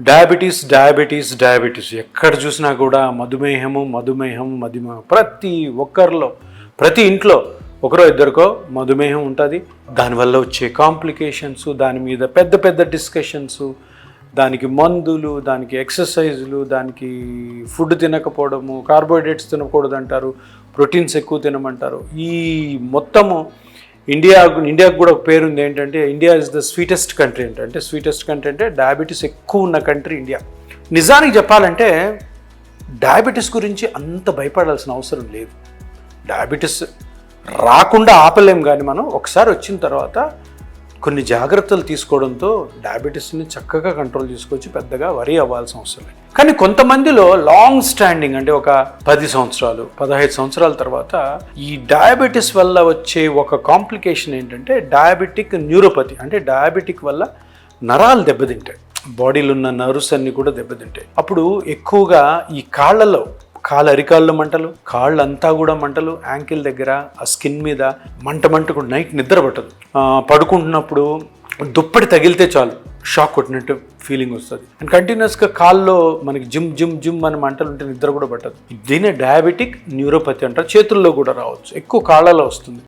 Diabetes ఎక్కడ చూసినా కూడా మధుమేహం ప్రతి ఒక్కరిలో ప్రతి ఇంట్లో ఒకరో ఇద్దరికో మధుమేహం ఉంటుంది. దానివల్ల వచ్చే కాంప్లికేషన్స్, దాని మీద పెద్ద పెద్ద డిస్కషన్స్, దానికి మందులు, దానికి ఎక్సర్సైజులు, దానికి ఫుడ్ తినకపోవడము, కార్బోహైడ్రేట్స్ తినకూడదు అంటారు, ప్రోటీన్స్ ఎక్కువ తినమంటారు. ఈ మొత్తము ఇండియాకు కూడా ఒక పేరు ఉంది ఏంటంటే India is the sweetest country అంటే స్వీటెస్ట్ కంట్రీ అంటే డయాబెటీస్ ఎక్కువ ఉన్న కంట్రీ ఇండియా. నిజానికి చెప్పాలంటే డయాబెటీస్ గురించి అంత భయపడాల్సిన అవసరం లేదు. డయాబెటీస్ రాకుండా ఆపలేం, కానీ మనం ఒకసారి వచ్చిన తర్వాత కొన్ని జాగ్రత్తలు తీసుకోవడంతో డయాబెటీస్ని చక్కగా కంట్రోల్ చేసుకోవచ్చు, పెద్దగా వరీ అవ్వాల్సిన అవసరం లేదు. కానీ కొంతమందిలో లాంగ్ స్టాండింగ్ అంటే ఒక 10 సంవత్సరాలు 15 సంవత్సరాల తర్వాత ఈ డయాబెటీస్ వల్ల వచ్చే ఒక కాంప్లికేషన్ ఏంటంటే డయాబెటిక్ న్యూరోపతి. అంటే డయాబెటిక్ వల్ల నరాలు దెబ్బతింటాయి, బాడీలో ఉన్న నర్వ్స్ అన్ని కూడా దెబ్బతింటాయి. అప్పుడు ఎక్కువగా ఈ అరికాళ్ళ మంటలు, కాళ్ళంతా కూడా మంటలు, యాంకిల్ దగ్గర ఆ స్కిన్ మీద మంటకు నైట్ నిద్ర పట్టదు. పడుకుంటున్నప్పుడు దుప్పటి తగిలితే చాలు షాక్ కొట్టినట్టు ఫీలింగ్ వస్తుంది. అండ్ కంటిన్యూస్గా కాల్లో మనకి జిమ్ అని మంటలు ఉంటే నిద్ర కూడా పట్టదు. దీనే డయాబెటిక్ న్యూరోపతి అంటారు. చేతుల్లో కూడా రావచ్చు, ఎక్కువ కాళ్ళలో వస్తుంది.